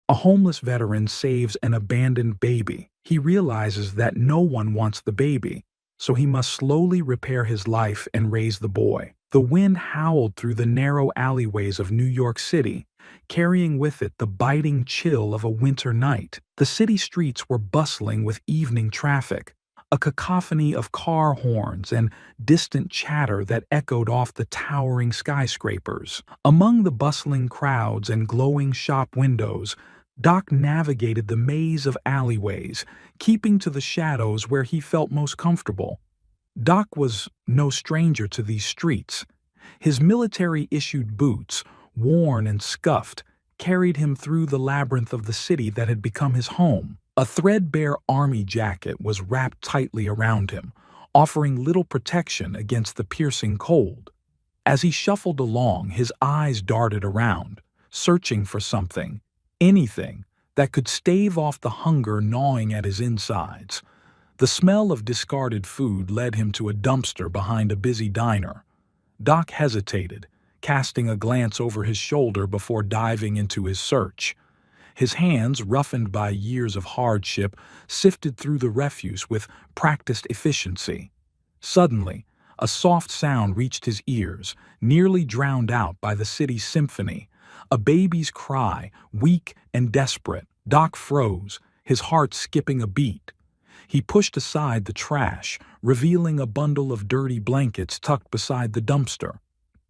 A homeless veteran saves an abandoned baby. He realizes that no one wants the baby, so he must slowly repair his life and raise the boy. The wind howled through the narrow alleyways of New York City, carrying with it the biting chill of a winter night. The city streets were bustling with evening traffic, a cacophony of car horns and distant chatter that echoed off the towering skyscrapers. Among the bustling crowds and glowing shop windows, Doc navigated the maze of alleyways, keeping to the shadows where he felt most comfortable. Doc was no stranger to these streets. His military-issued boots, worn and scuffed, carried him through the labyrinth of the city that had become his home. A threadbare army jacket was wrapped tightly around him, offering little protection against the piercing cold. As he shuffled along, his eyes darted around, searching for something, anything, that could stave off the hunger gnawing at his insides. The smell of discarded food led him to a dumpster behind a busy diner. Doc hesitated, casting a glance over his shoulder before diving into his search. His hands, roughened by years of hardship, sifted through the refuse with practiced efficiency. Suddenly, a soft sound reached his ears, nearly drowned out by the city's symphony. A baby's cry, weak and desperate. Doc froze, his heart skipping a beat. He pushed aside the trash, revealing a bundle of dirty blankets tucked beside the dumpster.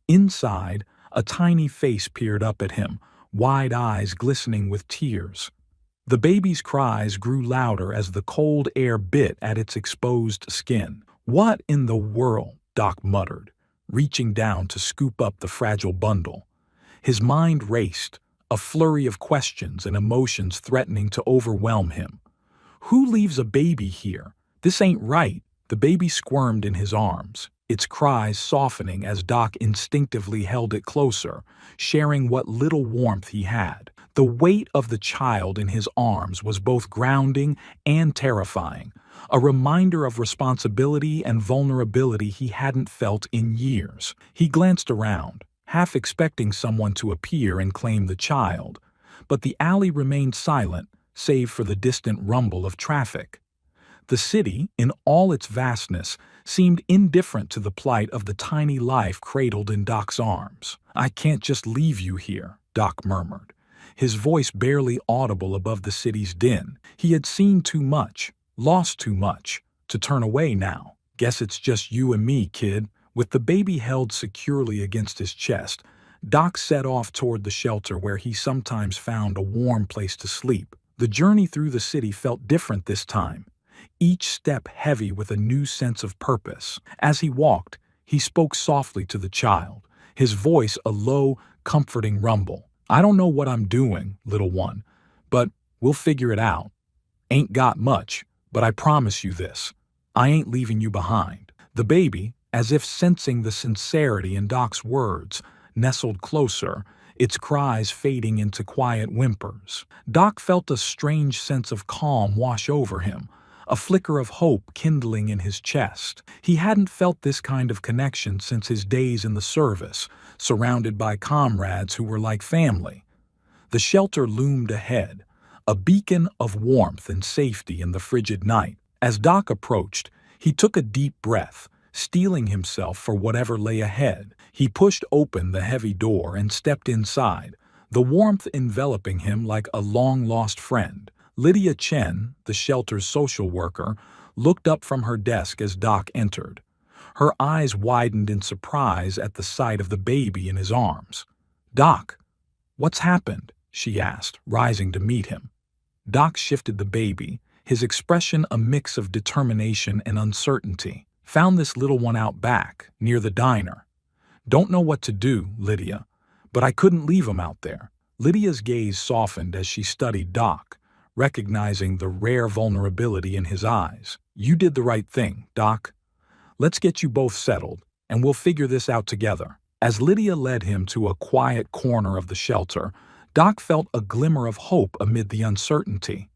Inside, a tiny face peered up at him, wide eyes glistening with tears. The baby's cries grew louder as the cold air bit at its exposed skin. "What in the world?" Doc muttered, reaching down to scoop up the fragile bundle. His mind raced, a flurry of questions and emotions threatening to overwhelm him. Who leaves a baby here? This ain't right. The baby squirmed in his arms, its cries softening as Doc instinctively held it closer, sharing what little warmth he had. The weight of the child in his arms was both grounding and terrifying, a reminder of responsibility and vulnerability he hadn't felt in years. He glanced around, half expecting someone to appear and claim the child, but the alley remained silent, save for the distant rumble of traffic. The city, in all its vastness, seemed indifferent to the plight of the tiny life cradled in Doc's arms. "I can't just leave you here," Doc murmured, his voice barely audible above the city's din. He had seen too much, lost too much, to turn away now. "Guess it's just you and me, kid." With the baby held securely against his chest, Doc set off toward the shelter where he sometimes found a warm place to sleep. The journey through the city felt different this time, each step heavy with a new sense of purpose. As he walked, he spoke softly to the child, his voice a low, comforting rumble. "I don't know what I'm doing, little one, but we'll figure it out. Ain't got much, but I promise you this. I ain't leaving you behind." The baby, as if sensing the sincerity in Doc's words, nestled closer, its cries fading into quiet whimpers. Doc felt a strange sense of calm wash over him, a flicker of hope kindling in his chest. He hadn't felt this kind of connection since his days in the service, surrounded by comrades who were like family. The shelter loomed ahead, a beacon of warmth and safety in the frigid night. As Doc approached, he took a deep breath, steeling himself for whatever lay ahead. He pushed open the heavy door and stepped inside, the warmth enveloping him like a long-lost friend. Lydia Chen, the shelter's social worker, looked up from her desk as Doc entered. Her eyes widened in surprise at the sight of the baby in his arms. "Doc, what's happened?" she asked, rising to meet him. Doc shifted the baby, his expression a mix of determination and uncertainty. "Found this little one out back, near the diner. Don't know what to do, Lydia, but I couldn't leave him out there." Lydia's gaze softened as she studied Doc, recognizing the rare vulnerability in his eyes. "You did the right thing, Doc. Let's get you both settled, and we'll figure this out together." As Lydia led him to a quiet corner of the shelter, Doc felt a glimmer of hope amid the uncertainty.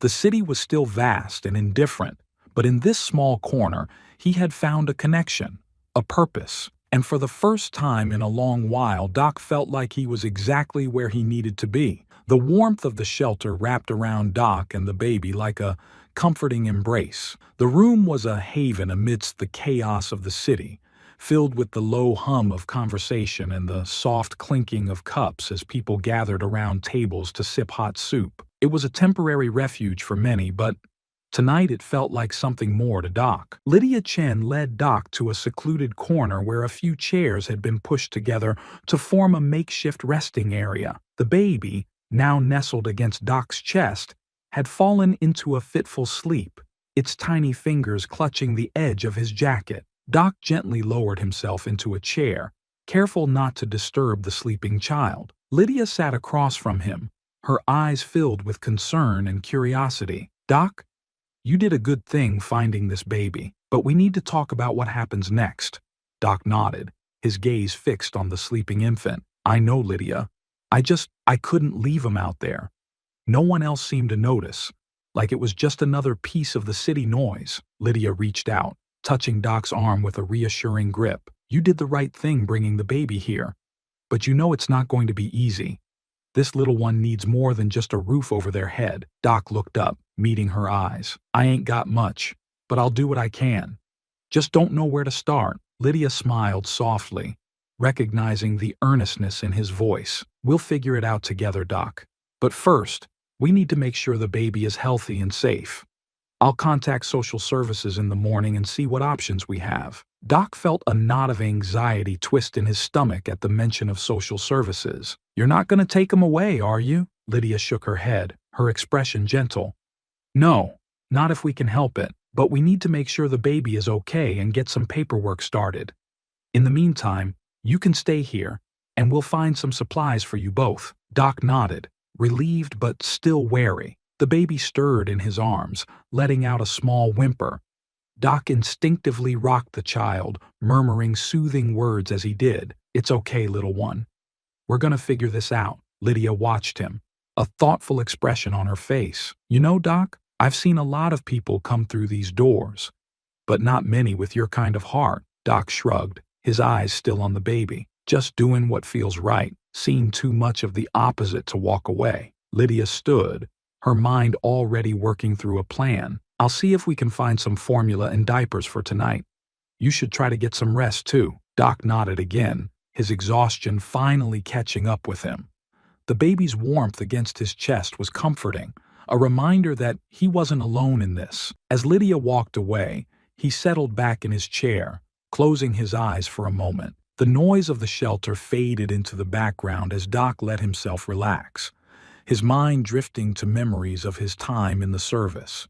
The city was still vast and indifferent, but in this small corner, he had found a connection, a purpose, and for the first time in a long while, Doc felt like he was exactly where he needed to be. The warmth of the shelter wrapped around Doc and the baby like a comforting embrace. The room was a haven amidst the chaos of the city, filled with the low hum of conversation and the soft clinking of cups as people gathered around tables to sip hot soup. It was a temporary refuge for many, but tonight it felt like something more to Doc. Lydia Chen led Doc to a secluded corner where a few chairs had been pushed together to form a makeshift resting area. The baby, now nestled against Doc's chest, had fallen into a fitful sleep, its tiny fingers clutching the edge of his jacket. Doc gently lowered himself into a chair, careful not to disturb the sleeping child. Lydia sat across from him, her eyes filled with concern and curiosity. "Doc, you did a good thing finding this baby, but we need to talk about what happens next." Doc nodded, his gaze fixed on the sleeping infant. "I know, Lydia. I couldn't leave him out there. No one else seemed to notice, like it was just another piece of the city noise." Lydia reached out, touching Doc's arm with a reassuring grip. "You did the right thing bringing the baby here, but you know it's not going to be easy. This little one needs more than just a roof over their head." Doc looked up, meeting her eyes. "I ain't got much, but I'll do what I can. Just don't know where to start." Lydia smiled softly, recognizing the earnestness in his voice. "We'll figure it out together, Doc. But first, we need to make sure the baby is healthy and safe. I'll contact social services in the morning and see what options we have." Doc felt a knot of anxiety twist in his stomach at the mention of social services. "You're not going to take him away, are you?" Lydia shook her head, her expression gentle. "No, not if we can help it, but we need to make sure the baby is okay and get some paperwork started. In the meantime, you can stay here, and we'll find some supplies for you both." Doc nodded, relieved but still wary. The baby stirred in his arms, letting out a small whimper. Doc instinctively rocked the child, murmuring soothing words as he did. "It's okay, little one. We're gonna figure this out." Lydia watched him, a thoughtful expression on her face. "You know, Doc, I've seen a lot of people come through these doors, but not many with your kind of heart." Doc shrugged, his eyes still on the baby. "Just doing what feels right. Seen too much of the opposite to walk away." Lydia stood, her mind already working through a plan. "I'll see if we can find some formula and diapers for tonight. You should try to get some rest too." Doc nodded again, his exhaustion finally catching up with him. The baby's warmth against his chest was comforting, a reminder that he wasn't alone in this. As Lydia walked away, he settled back in his chair, closing his eyes for a moment. The noise of the shelter faded into the background as Doc let himself relax, his mind drifting to memories of his time in the service.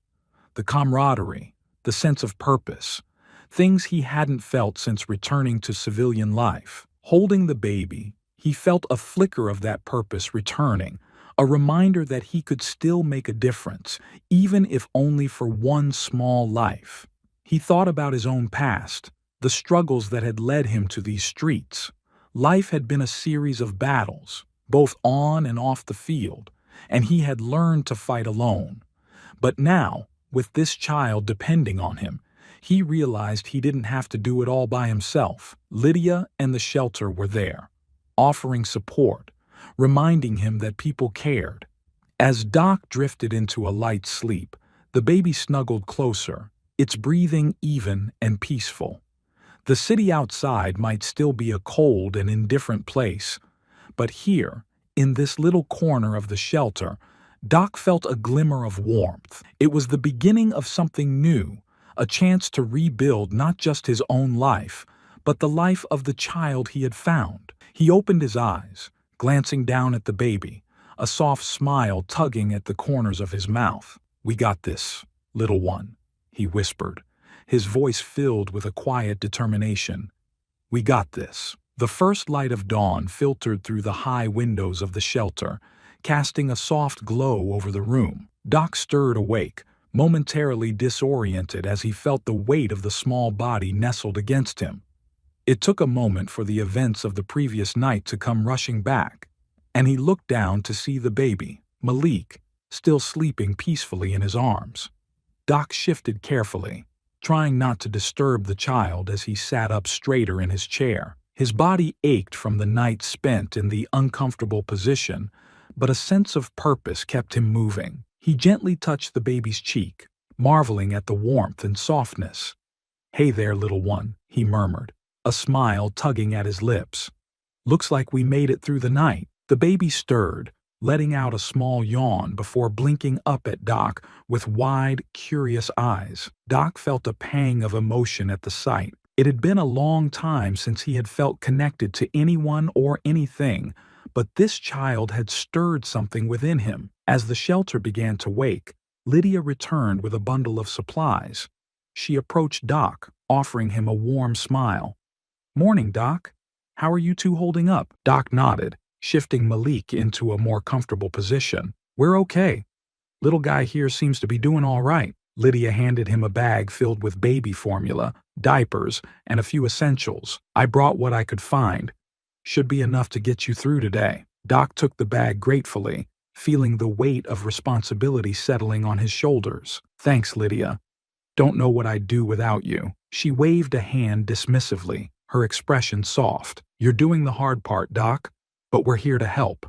The camaraderie, the sense of purpose, things he hadn't felt since returning to civilian life. Holding the baby, he felt a flicker of that purpose returning, a reminder that he could still make a difference, even if only for one small life. He thought about his own past, the struggles that had led him to these streets. Life had been a series of battles, both on and off the field, and he had learned to fight alone. But now, with this child depending on him, he realized he didn't have to do it all by himself. Lydia and the shelter were there, offering support, reminding him that people cared. As Doc drifted into a light sleep, the baby snuggled closer, its breathing even and peaceful. The city outside might still be a cold and indifferent place, but here, in this little corner of the shelter, Doc felt a glimmer of warmth. It was the beginning of something new, a chance to rebuild not just his own life, but the life of the child he had found. He opened his eyes, glancing down at the baby, a soft smile tugging at the corners of his mouth. "We got this, little one," he whispered, his voice filled with a quiet determination. "We got this." The first light of dawn filtered through the high windows of the shelter, casting a soft glow over the room. Doc stirred awake, momentarily disoriented as he felt the weight of the small body nestled against him. It took a moment for the events of the previous night to come rushing back, and he looked down to see the baby, Malik, still sleeping peacefully in his arms. Doc shifted carefully, trying not to disturb the child as he sat up straighter in his chair. His body ached from the night spent in the uncomfortable position, but a sense of purpose kept him moving. He gently touched the baby's cheek, marveling at the warmth and softness. "Hey there, little one," he murmured, a smile tugging at his lips. "Looks like we made it through the night." The baby stirred, letting out a small yawn before blinking up at Doc with wide, curious eyes. Doc felt a pang of emotion at the sight. It had been a long time since he had felt connected to anyone or anything, but this child had stirred something within him. As the shelter began to wake, Lydia returned with a bundle of supplies. She approached Doc, offering him a warm smile. "Morning, Doc. How are you two holding up?" Doc nodded, shifting Malik into a more comfortable position. "We're okay. Little guy here seems to be doing all right." Lydia handed him a bag filled with baby formula, diapers, and a few essentials. "I brought what I could find. Should be enough to get you through today." Doc took the bag gratefully, feeling the weight of responsibility settling on his shoulders. "Thanks, Lydia. Don't know what I'd do without you." She waved a hand dismissively, her expression soft. "You're doing the hard part, Doc, but we're here to help."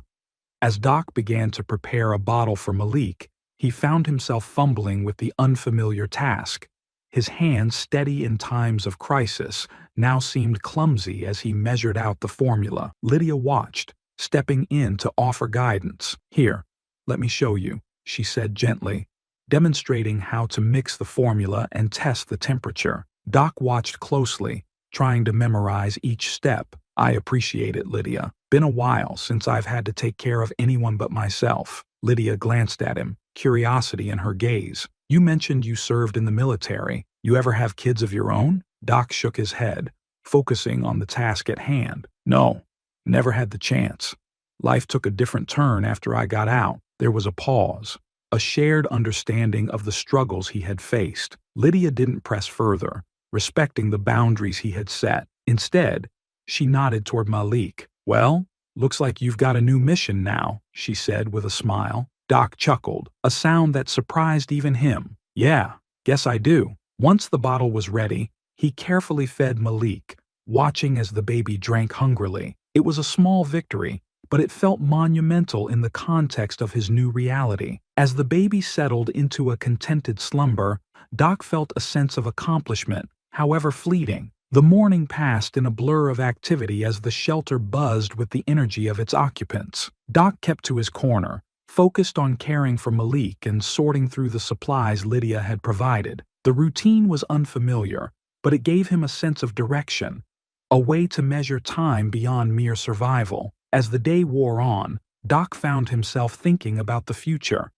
As Doc began to prepare a bottle for Malik, he found himself fumbling with the unfamiliar task. His hands, steady in times of crisis, now seemed clumsy as he measured out the formula. Lydia watched, stepping in to offer guidance. "Here, let me show you," she said gently, demonstrating how to mix the formula and test the temperature. Doc watched closely, trying to memorize each step. "I appreciate it, Lydia. Been a while since I've had to take care of anyone but myself." Lydia glanced at him, curiosity in her gaze. "You mentioned you served in the military. You ever have kids of your own?" Doc shook his head, focusing on the task at hand. "No, never had the chance. Life took a different turn after I got out." There was a pause, a shared understanding of the struggles he had faced. Lydia didn't press further, respecting the boundaries he had set. Instead, she nodded toward Malik. "Well, looks like you've got a new mission now," she said with a smile. Doc chuckled, a sound that surprised even him. "Yeah, guess I do." Once the bottle was ready, he carefully fed Malik, watching as the baby drank hungrily. It was a small victory, but it felt monumental in the context of his new reality. As the baby settled into a contented slumber, Doc felt a sense of accomplishment, however fleeting. The morning passed in a blur of activity as the shelter buzzed with the energy of its occupants. Doc kept to his corner, focused on caring for Malik and sorting through the supplies Lydia had provided. The routine was unfamiliar, but it gave him a sense of direction, a way to measure time beyond mere survival. As the day wore on, Doc found himself thinking about the future.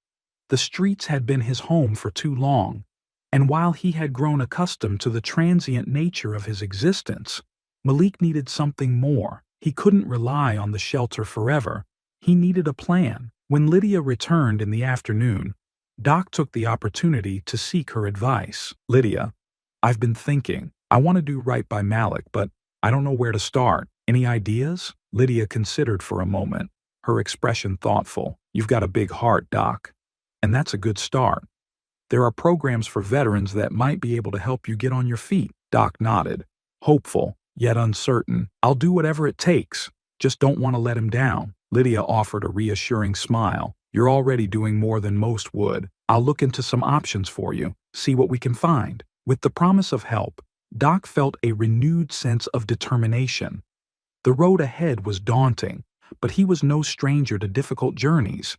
The streets had been his home for too long, and while he had grown accustomed to the transient nature of his existence, Malik needed something more. He couldn't rely on the shelter forever. He needed a plan. When Lydia returned in the afternoon, Doc took the opportunity to seek her advice. "Lydia, I've been thinking. I want to do right by Malik, but I don't know where to start. Any ideas?" Lydia considered for a moment, her expression thoughtful. "You've got a big heart, Doc, and that's a good start. There are programs for veterans that might be able to help you get on your feet." Doc nodded, hopeful, yet uncertain. "I'll do whatever it takes. Just don't want to let him down." Lydia offered a reassuring smile. "You're already doing more than most would. I'll look into some options for you, see what we can find." With the promise of help, Doc felt a renewed sense of determination. The road ahead was daunting, but he was no stranger to difficult journeys.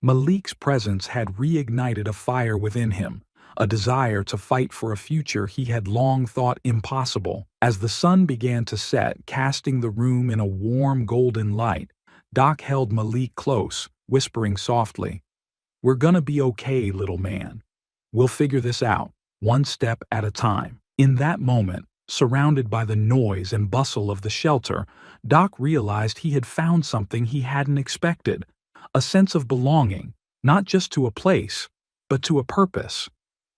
Malik's presence had reignited a fire within him, a desire to fight for a future he had long thought impossible. As the sun began to set, casting the room in a warm golden light, Doc held Malik close, whispering softly, "We're gonna be okay, little man. We'll figure this out, one step at a time." In that moment, surrounded by the noise and bustle of the shelter, Doc realized he had found something he hadn't expected, a sense of belonging, not just to a place, but to a purpose.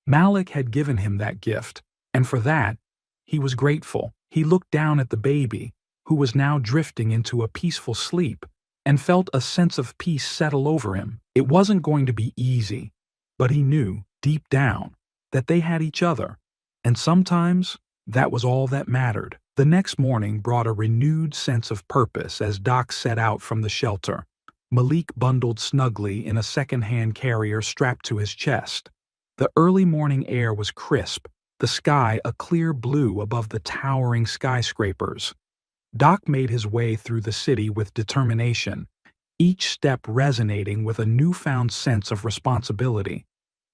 Malik had given him that gift, and for that, he was grateful. He looked down at the baby, who was now drifting into a peaceful sleep, and felt a sense of peace settle over him. It wasn't going to be easy, but he knew, deep down, that they had each other, and sometimes that was all that mattered. The next morning brought a renewed sense of purpose as Doc set out from the shelter. Malik bundled snugly in a second-hand carrier strapped to his chest. The early morning air was crisp, the sky a clear blue above the towering skyscrapers. Doc made his way through the city with determination, each step resonating with a newfound sense of responsibility.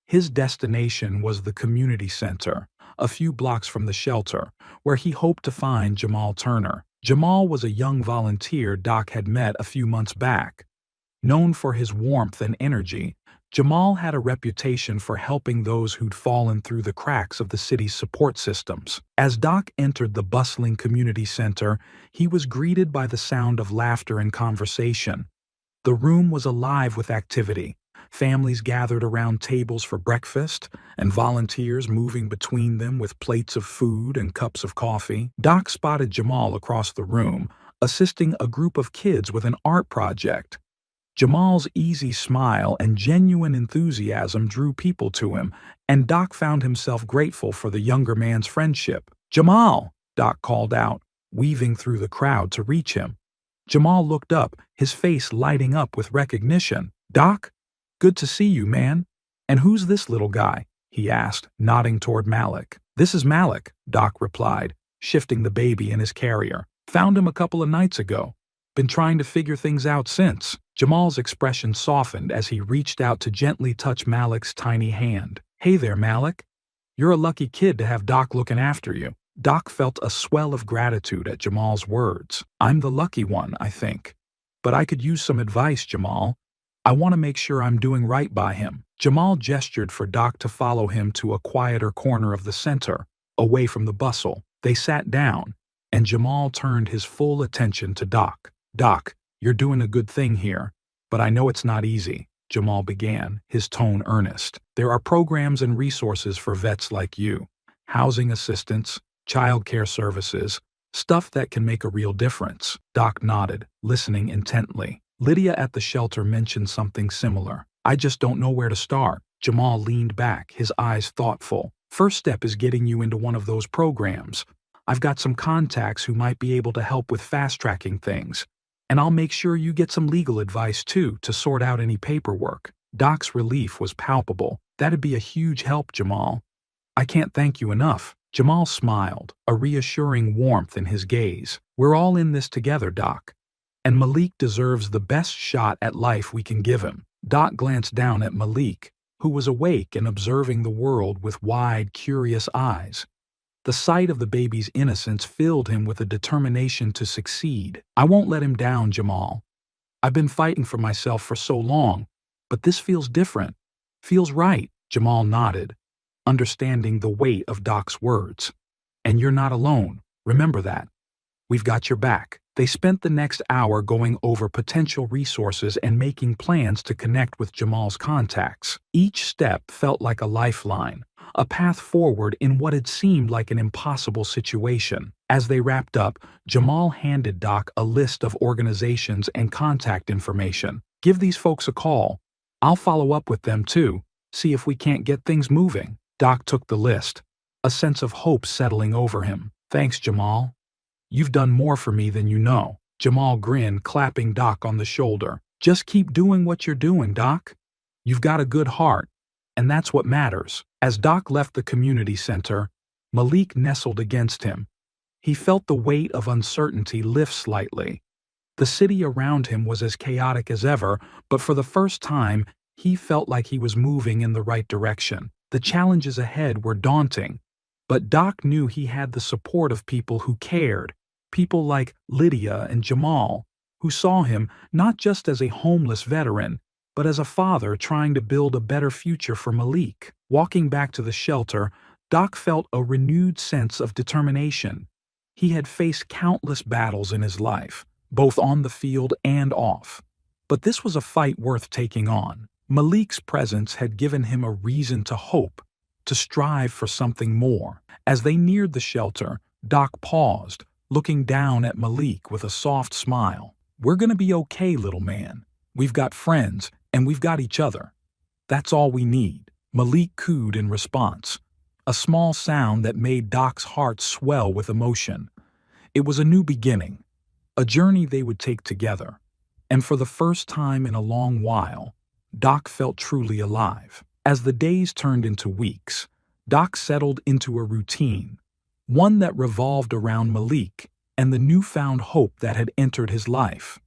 His destination was the community center, a few blocks from the shelter, where he hoped to find Jamal Turner. Jamal was a young volunteer Doc had met a few months back. Known for his warmth and energy, Jamal had a reputation for helping those who'd fallen through the cracks of the city's support systems. As Doc entered the bustling community center, he was greeted by the sound of laughter and conversation. The room was alive with activity. Families gathered around tables for breakfast, and volunteers moving between them with plates of food and cups of coffee. Doc spotted Jamal across the room, assisting a group of kids with an art project. Jamal's easy smile and genuine enthusiasm drew people to him, and Doc found himself grateful for the younger man's friendship. "Jamal!" Doc called out, weaving through the crowd to reach him. Jamal looked up, his face lighting up with recognition. "Doc? Good to see you, man. And who's this little guy?" he asked, nodding toward Malik. "This is Malik," Doc replied, shifting the baby in his carrier. "Found him a couple of nights ago. Been trying to figure things out since." Jamal's expression softened as he reached out to gently touch Malik's tiny hand. "Hey there, Malik. You're a lucky kid to have Doc looking after you." Doc felt a swell of gratitude at Jamal's words. "I'm the lucky one, I think. But I could use some advice, Jamal. I want to make sure I'm doing right by him." Jamal gestured for Doc to follow him to a quieter corner of the center, away from the bustle. They sat down, and Jamal turned his full attention to Doc. "Doc, you're doing a good thing here, but I know it's not easy," Jamal began, his tone earnest. "There are programs and resources for vets like you. Housing assistance, child care services, stuff that can make a real difference." Doc nodded, listening intently. "Lydia at the shelter mentioned something similar. I just don't know where to start." Jamal leaned back, his eyes thoughtful. "First step is getting you into one of those programs. I've got some contacts who might be able to help with fast-tracking things. And I'll make sure you get some legal advice, too, to sort out any paperwork." Doc's relief was palpable. "That'd be a huge help, Jamal. I can't thank you enough." Jamal smiled, a reassuring warmth in his gaze. "We're all in this together, Doc. And Malik deserves the best shot at life we can give him." Doc glanced down at Malik, who was awake and observing the world with wide, curious eyes. The sight of the baby's innocence filled him with a determination to succeed. "I won't let him down, Jamal. I've been fighting for myself for so long, but this feels different. Feels right." Jamal nodded, understanding the weight of Doc's words. "And you're not alone. Remember that. We've got your back." They spent the next hour going over potential resources and making plans to connect with Jamal's contacts. Each step felt like a lifeline, a path forward in what had seemed like an impossible situation. As they wrapped up, Jamal handed Doc a list of organizations and contact information. "Give these folks a call. I'll follow up with them too, see if we can't get things moving." Doc took the list, a sense of hope settling over him. "Thanks, Jamal. You've done more for me than you know." Jamal grinned, clapping Doc on the shoulder. "Just keep doing what you're doing, Doc. You've got a good heart, and that's what matters." As Doc left the community center, Malik nestled against him. He felt the weight of uncertainty lift slightly. The city around him was as chaotic as ever, but for the first time, he felt like he was moving in the right direction. The challenges ahead were daunting, but Doc knew he had the support of people who cared, people like Lydia and Jamal, who saw him not just as a homeless veteran, but as a father trying to build a better future for Malik. Walking back to the shelter, Doc felt a renewed sense of determination. He had faced countless battles in his life, both on the field and off. But this was a fight worth taking on. Malik's presence had given him a reason to hope, to strive for something more. As they neared the shelter, Doc paused, looking down at Malik with a soft smile. "We're gonna be okay, little man. We've got friends, and we've got each other. That's all we need." Malik cooed in response, a small sound that made Doc's heart swell with emotion. It was a new beginning, a journey they would take together. And for the first time in a long while, Doc felt truly alive. As the days turned into weeks, Doc settled into a routine, one that revolved around Malik and the newfound hope that had entered his life.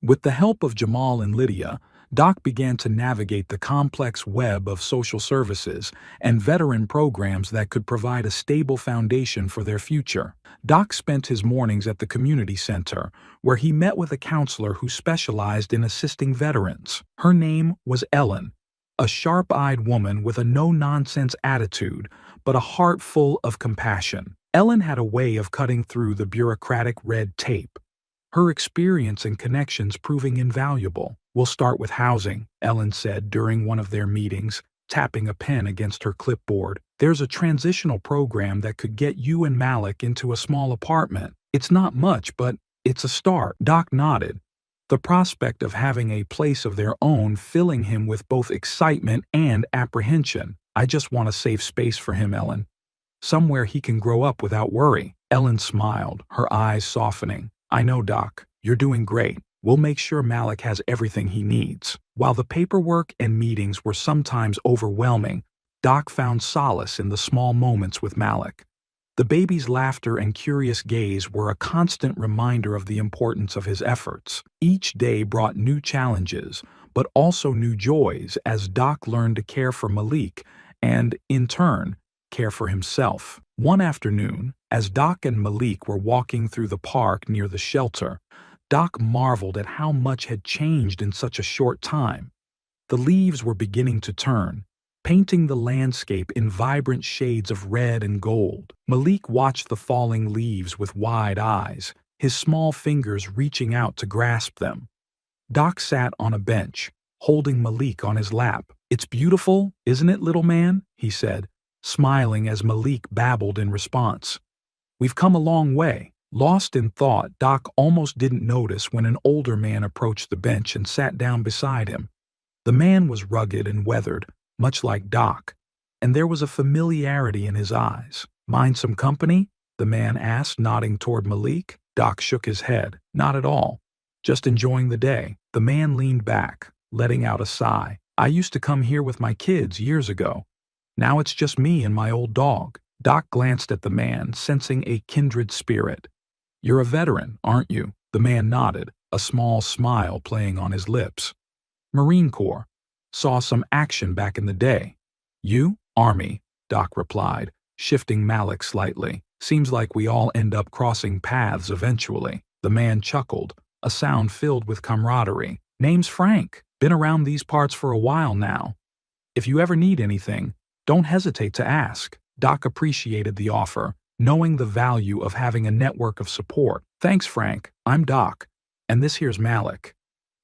With the help of Jamal and Lydia, Doc began to navigate the complex web of social services and veteran programs that could provide a stable foundation for their future. Doc spent his mornings at the community center, where he met with a counselor who specialized in assisting veterans. Her name was Ellen, a sharp-eyed woman with a no-nonsense attitude, but a heart full of compassion. Ellen had a way of cutting through the bureaucratic red tape, her experience and connections proving invaluable. "We'll start with housing," Ellen said during one of their meetings, tapping a pen against her clipboard. "There's a transitional program that could get you and Malik into a small apartment. It's not much, but it's a start." Doc nodded, the prospect of having a place of their own filling him with both excitement and apprehension. "I just want a safe space for him, Ellen. Somewhere he can grow up without worry." Ellen smiled, her eyes softening. "I know, Doc. You're doing great. We'll make sure Malik has everything he needs." While the paperwork and meetings were sometimes overwhelming, Doc found solace in the small moments with Malik. The baby's laughter and curious gaze were a constant reminder of the importance of his efforts. Each day brought new challenges, but also new joys as Doc learned to care for Malik and, in turn, care for himself. One afternoon, as Doc and Malik were walking through the park near the shelter, Doc marveled at how much had changed in such a short time. The leaves were beginning to turn, painting the landscape in vibrant shades of red and gold. Malik watched the falling leaves with wide eyes, his small fingers reaching out to grasp them. Doc sat on a bench, holding Malik on his lap. "It's beautiful, isn't it, little man?" he said, smiling as Malik babbled in response. "We've come a long way." Lost in thought, Doc almost didn't notice when an older man approached the bench and sat down beside him. The man was rugged and weathered, much like Doc, and there was a familiarity in his eyes. "Mind some company?" the man asked, nodding toward Malik. Doc shook his head. "Not at all. Just enjoying the day." The man leaned back, letting out a sigh. "I used to come here with my kids years ago. Now it's just me and my old dog." Doc glanced at the man, sensing a kindred spirit. "You're a veteran, aren't you?" The man nodded, a small smile playing on his lips. "Marine Corps. Saw some action back in the day." "You?" "Army," Doc replied, shifting Malik slightly. "Seems like we all end up crossing paths eventually." The man chuckled, a sound filled with camaraderie. "Name's Frank. Been around these parts for a while now. If you ever need anything, don't hesitate to ask." Doc appreciated the offer, knowing the value of having a network of support. "Thanks, Frank. I'm Doc, and this here's Malik.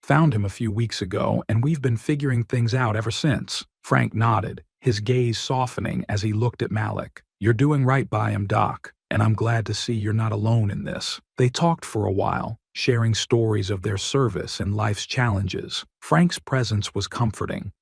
Found him a few weeks ago, and we've been figuring things out ever since." Frank nodded, his gaze softening as he looked at Malik. "You're doing right by him, Doc, and I'm glad to see you're not alone in this." They talked for a while, sharing stories of their service and life's challenges. Frank's presence was comforting,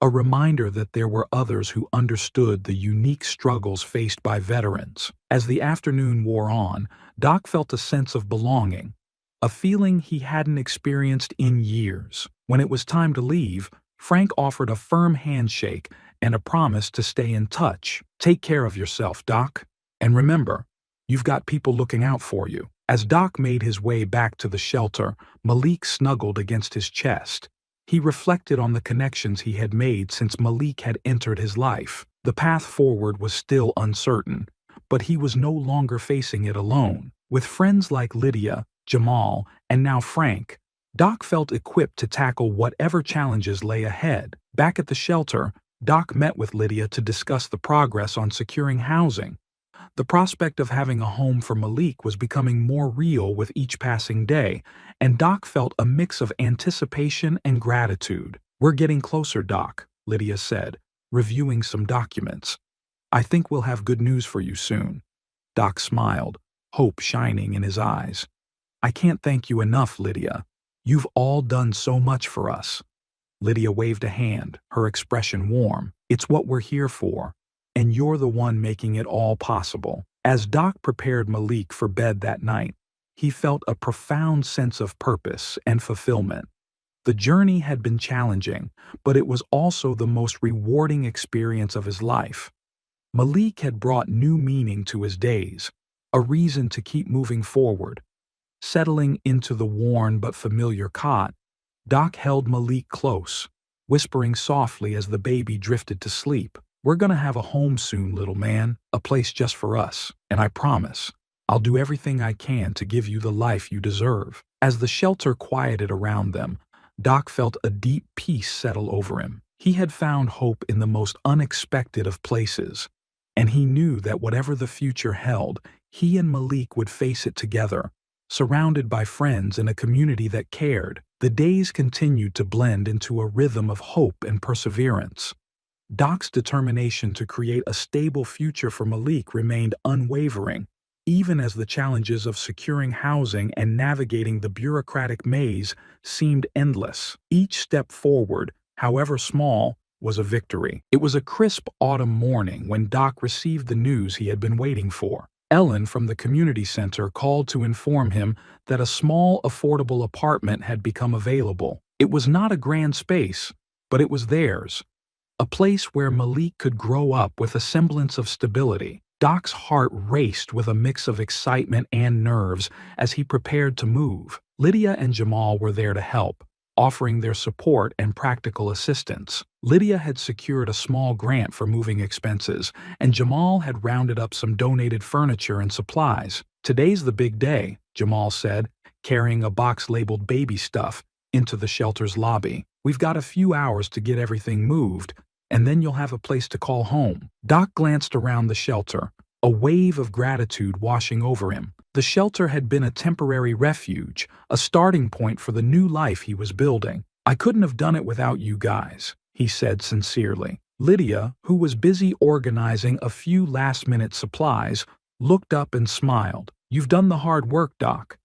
a reminder that there were others who understood the unique struggles faced by veterans. As the afternoon wore on, Doc felt a sense of belonging, a feeling he hadn't experienced in years. When it was time to leave, Frank offered a firm handshake and a promise to stay in touch. "Take care of yourself, Doc. And remember, you've got people looking out for you." As Doc made his way back to the shelter, Malik snuggled against his chest. He reflected on the connections he had made since Malik had entered his life. The path forward was still uncertain, but he was no longer facing it alone. With friends like Lydia, Jamal, and now Frank, Doc felt equipped to tackle whatever challenges lay ahead. Back at the shelter, Doc met with Lydia to discuss the progress on securing housing. The prospect of having a home for Malik was becoming more real with each passing day, and Doc felt a mix of anticipation and gratitude. "We're getting closer, Doc," Lydia said, reviewing some documents. "I think we'll have good news for you soon." Doc smiled, hope shining in his eyes. "I can't thank you enough, Lydia. You've all done so much for us." Lydia waved a hand, her expression warm. "It's what we're here for, and you're the one making it all possible." As Doc prepared Malik for bed that night, he felt a profound sense of purpose and fulfillment. The journey had been challenging, but it was also the most rewarding experience of his life. Malik had brought new meaning to his days, a reason to keep moving forward. Settling into the worn but familiar cot, Doc held Malik close, whispering softly as the baby drifted to sleep. "We're gonna have a home soon, little man, a place just for us, and I promise, I'll do everything I can to give you the life you deserve." As the shelter quieted around them, Doc felt a deep peace settle over him. He had found hope in the most unexpected of places, and he knew that whatever the future held, he and Malik would face it together, surrounded by friends and a community that cared. The days continued to blend into a rhythm of hope and perseverance. Doc's determination to create a stable future for Malik remained unwavering, even as the challenges of securing housing and navigating the bureaucratic maze seemed endless. Each step forward, however small, was a victory. It was a crisp autumn morning when Doc received the news he had been waiting for. Ellen from the community center called to inform him that a small, affordable apartment had become available. It was not a grand space, but it was theirs. A place where Malik could grow up with a semblance of stability. Doc's heart raced with a mix of excitement and nerves as he prepared to move. Lydia and Jamal were there to help, offering their support and practical assistance. Lydia had secured a small grant for moving expenses, and Jamal had rounded up some donated furniture and supplies. "Today's the big day," Jamal said, carrying a box labeled baby stuff into the shelter's lobby. "We've got a few hours to get everything moved, and then you'll have a place to call home." Doc glanced around the shelter, a wave of gratitude washing over him. The shelter had been a temporary refuge, a starting point for the new life he was building. "I couldn't have done it without you guys," he said sincerely. Lydia, who was busy organizing a few last-minute supplies, looked up and smiled. "You've done the hard work, Doc.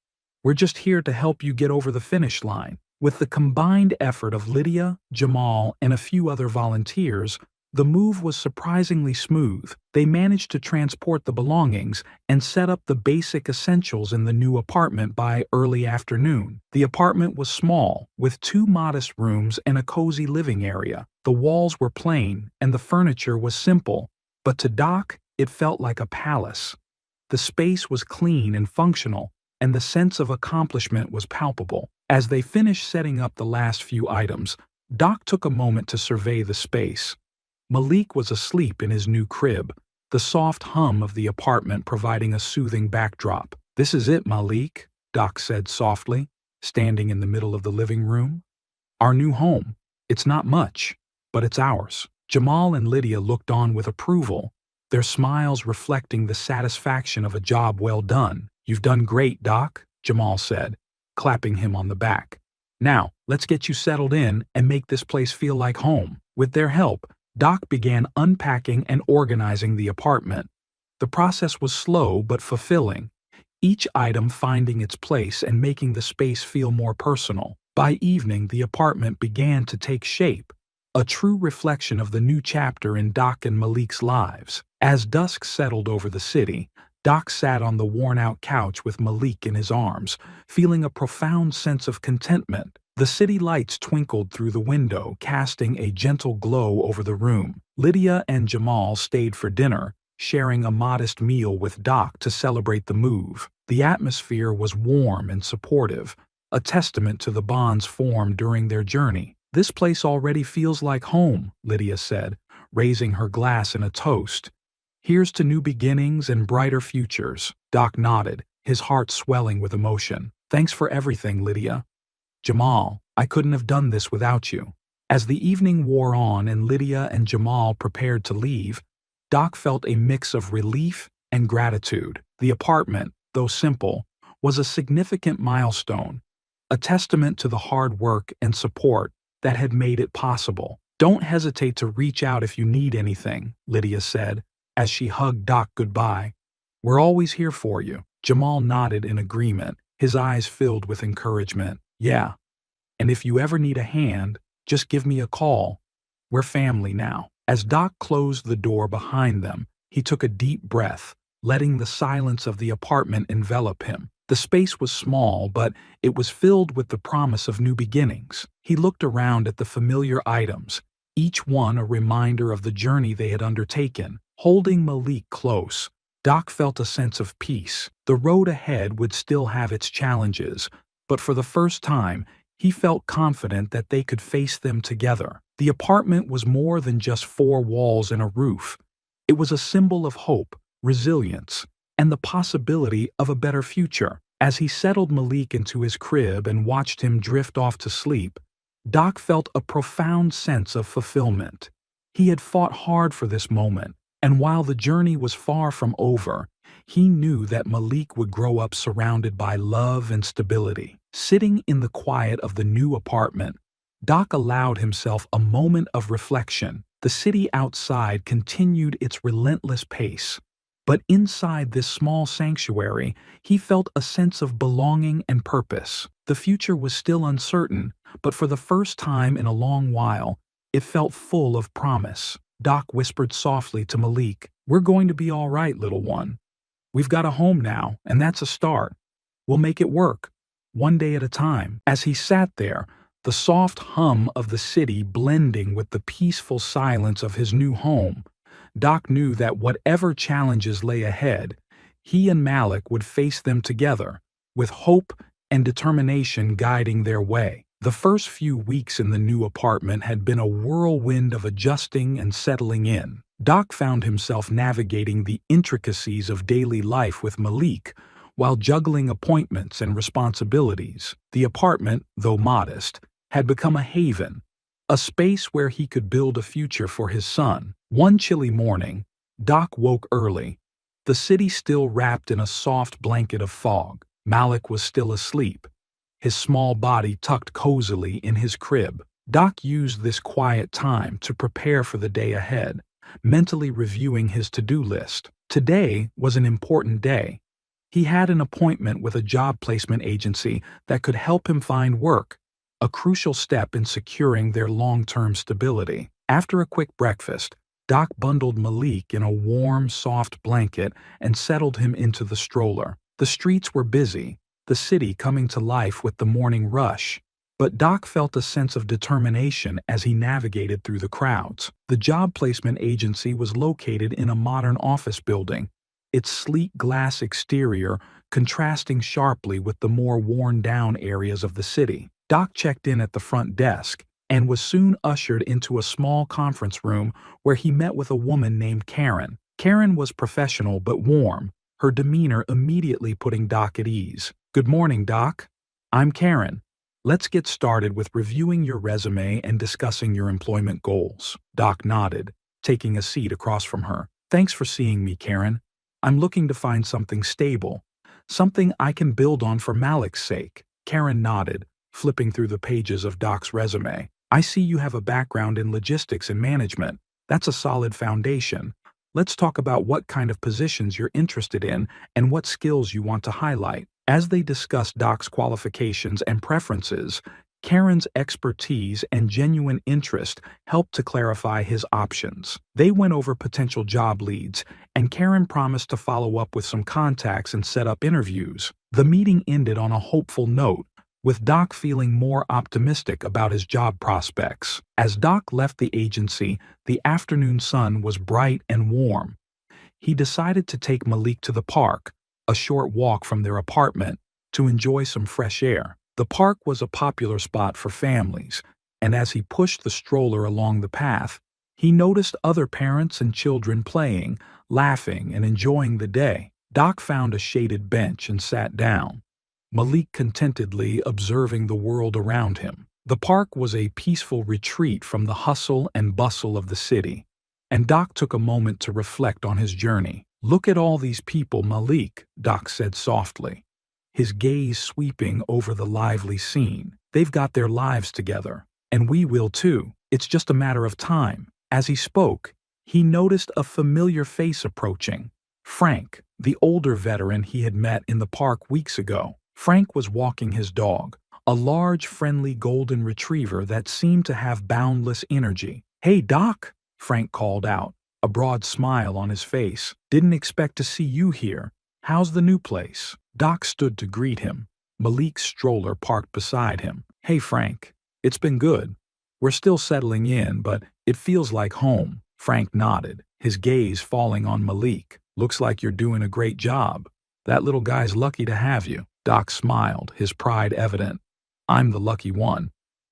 We're just here to help you get over the finish line." With the combined effort of Lydia, Jamal, and a few other volunteers, the move was surprisingly smooth. They managed to transport the belongings and set up the basic essentials in the new apartment by early afternoon. The apartment was small, with 2 modest rooms and a cozy living area. The walls were plain, and the furniture was simple, but to Doc, it felt like a palace. The space was clean and functional, and the sense of accomplishment was palpable. As they finished setting up the last few items, Doc took a moment to survey the space. Malik was asleep in his new crib, the soft hum of the apartment providing a soothing backdrop. "This is it, Malik," Doc said softly, standing in the middle of the living room. "Our new home. It's not much, but it's ours." Jamal and Lydia looked on with approval, their smiles reflecting the satisfaction of a job well done. "You've done great, Doc," Jamal said, clapping him on the back. "Now, let's get you settled in and make this place feel like home." With their help, Doc began unpacking and organizing the apartment. The process was slow but fulfilling, each item finding its place and making the space feel more personal. By evening, the apartment began to take shape, a true reflection of the new chapter in Doc and Malik's lives. As dusk settled over the city, Doc sat on the worn-out couch with Malik in his arms, feeling a profound sense of contentment. The city lights twinkled through the window, casting a gentle glow over the room. Lydia and Jamal stayed for dinner, sharing a modest meal with Doc to celebrate the move. The atmosphere was warm and supportive, a testament to the bonds formed during their journey. "This place already feels like home," Lydia said, raising her glass in a toast. "Here's to new beginnings and brighter futures." Doc nodded, his heart swelling with emotion. "Thanks for everything, Lydia." "Jamal, I couldn't have done this without you." As the evening wore on and Lydia and Jamal prepared to leave, Doc felt a mix of relief and gratitude. The apartment, though simple, was a significant milestone, a testament to the hard work and support that had made it possible. "Don't hesitate to reach out if you need anything," Lydia said, as she hugged Doc goodbye. "We're always here for you." Jamal nodded in agreement, his eyes filled with encouragement. "Yeah, and if you ever need a hand, just give me a call. We're family now." As Doc closed the door behind them, he took a deep breath, letting the silence of the apartment envelop him. The space was small, but it was filled with the promise of new beginnings. He looked around at the familiar items, each one a reminder of the journey they had undertaken. Holding Malik close, Doc felt a sense of peace. The road ahead would still have its challenges, but for the first time, he felt confident that they could face them together. The apartment was more than just four walls and a roof. It was a symbol of hope, resilience, and the possibility of a better future. As he settled Malik into his crib and watched him drift off to sleep, Doc felt a profound sense of fulfillment. He had fought hard for this moment, and while the journey was far from over, he knew that Malik would grow up surrounded by love and stability. Sitting in the quiet of the new apartment, Doc allowed himself a moment of reflection. The city outside continued its relentless pace, but inside this small sanctuary, he felt a sense of belonging and purpose. The future was still uncertain, but for the first time in a long while, it felt full of promise. Doc whispered softly to Malik, "We're going to be all right, little one. We've got a home now, and that's a start. We'll make it work, one day at a time." As he sat there, the soft hum of the city blending with the peaceful silence of his new home, Doc knew that whatever challenges lay ahead, he and Malik would face them together, with hope and determination guiding their way. The first few weeks in the new apartment had been a whirlwind of adjusting and settling in. Doc found himself navigating the intricacies of daily life with Malik while juggling appointments and responsibilities. The apartment, though modest, had become a haven, a space where he could build a future for his son. One chilly morning, Doc woke early, the city still wrapped in a soft blanket of fog. Malik was still asleep, his small body tucked cozily in his crib. Doc used this quiet time to prepare for the day ahead, mentally reviewing his to-do list. Today was an important day. He had an appointment with a job placement agency that could help him find work, a crucial step in securing their long-term stability. After a quick breakfast, Doc bundled Malik in a warm, soft blanket and settled him into the stroller. The streets were busy, the city coming to life with the morning rush, but Doc felt a sense of determination as he navigated through the crowds. The job placement agency was located in a modern office building, its sleek glass exterior contrasting sharply with the more worn-down areas of the city. Doc checked in at the front desk and was soon ushered into a small conference room where he met with a woman named Karen. Karen was professional but warm, her demeanor immediately putting Doc at ease. "Good morning, Doc. I'm Karen. Let's get started with reviewing your resume and discussing your employment goals." Doc nodded, taking a seat across from her. "Thanks for seeing me, Karen. I'm looking to find something stable, something I can build on for Malik's sake." Karen nodded, flipping through the pages of Doc's resume. "I see you have a background in logistics and management. That's a solid foundation. Let's talk about what kind of positions you're interested in and what skills you want to highlight." As they discussed Doc's qualifications and preferences, Karen's expertise and genuine interest helped to clarify his options. They went over potential job leads, and Karen promised to follow up with some contacts and set up interviews. The meeting ended on a hopeful note, with Doc feeling more optimistic about his job prospects. As Doc left the agency, the afternoon sun was bright and warm. He decided to take Malik to the park, a short walk from their apartment, to enjoy some fresh air. The park was a popular spot for families, and as he pushed the stroller along the path, he noticed other parents and children playing, laughing, and enjoying the day. Doc found a shaded bench and sat down, Malik contentedly observing the world around him. The park was a peaceful retreat from the hustle and bustle of the city, and Doc took a moment to reflect on his journey. "Look at all these people, Malik," Doc said softly, his gaze sweeping over the lively scene. "They've got their lives together, and we will too. It's just a matter of time." As he spoke, he noticed a familiar face approaching. Frank, the older veteran he had met in the park weeks ago. Frank was walking his dog, a large, friendly golden retriever that seemed to have boundless energy. "Hey, Doc," Frank called out, a broad smile on his face. "Didn't expect to see you here. "How's the new place?" Doc stood to greet him. Malik's stroller parked beside him. "Hey, Frank. It's been good. We're still settling in, but it feels like home." Frank nodded, his gaze falling on Malik. "Looks like you're doing a great job. That little guy's lucky to have you." Doc smiled, his pride evident. "I'm the lucky one.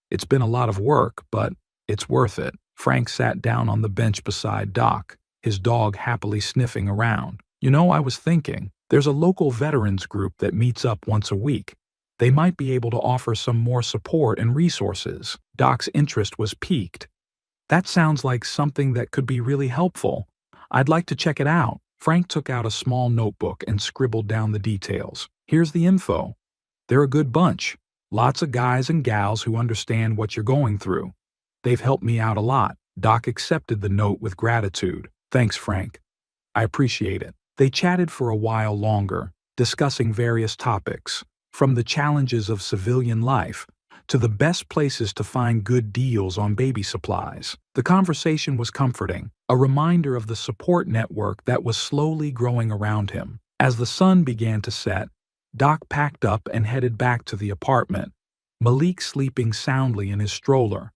It's been a lot of work, but it's worth it." Frank sat down on the bench beside Doc, his dog happily sniffing around. "You know, I was thinking, there's a local veterans group that meets up once a week. They might be able to offer some more support and resources." Doc's interest was piqued. "That sounds like something that could be really helpful. I'd like to check it out." Frank took out a small notebook and scribbled down the details. "Here's the info. They're a good bunch. Lots of guys and gals who understand what you're going through. They've helped me out a lot." Doc accepted the note with gratitude. "Thanks, Frank. I appreciate it." They chatted for a while longer, discussing various topics, from the challenges of civilian life to the best places to find good deals on baby supplies. The conversation was comforting, a reminder of the support network that was slowly growing around him. As the sun began to set, Doc packed up and headed back to the apartment, Malik sleeping soundly in his stroller.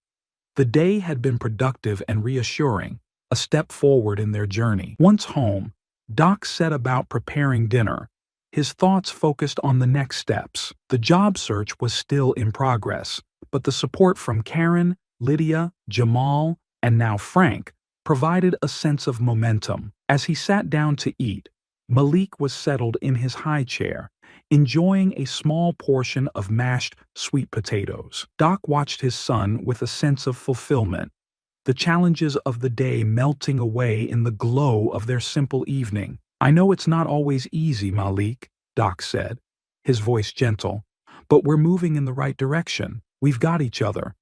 The day had been productive and reassuring, a step forward in their journey. Once home, Doc set about preparing dinner, his thoughts focused on the next steps. The job search was still in progress, but the support from Karen, Lydia, Jamal, and now Frank provided a sense of momentum. As he sat down to eat, Malik was settled in his high chair, enjoying a small portion of mashed sweet potatoes. Doc watched his son with a sense of fulfillment, the challenges of the day melting away in the glow of their simple evening. "I know it's not always easy, Malik," Doc said, his voice gentle, "but we're moving in the right direction. We've got each other,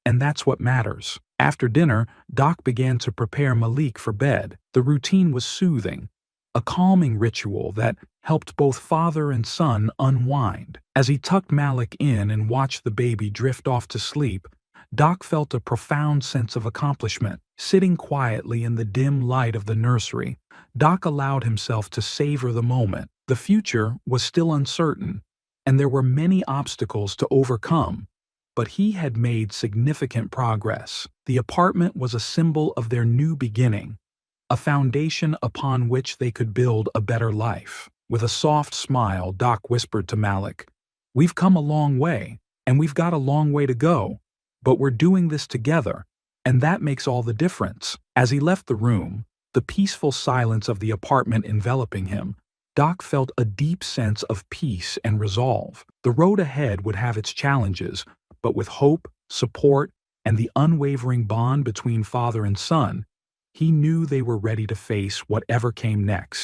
and that's what matters." After dinner, Doc began to prepare Malik for bed. The routine was soothing, a calming ritual that helped both father and son unwind. As he tucked Malik in and watched the baby drift off to sleep, Doc felt a profound sense of accomplishment. Sitting quietly in the dim light of the nursery, Doc allowed himself to savor the moment. The future was still uncertain, and there were many obstacles to overcome, but he had made significant progress. The apartment was a symbol of their new beginning, a foundation upon which they could build a better life. With a soft smile, Doc whispered to Malik, "We've come a long way, and we've got a long way to go, but we're doing this together, and that makes all the difference." As he left the room, the peaceful silence of the apartment enveloping him, Doc felt a deep sense of peace and resolve. The road ahead would have its challenges, but with hope, support, and the unwavering bond between father and son, he knew they were ready to face whatever came next.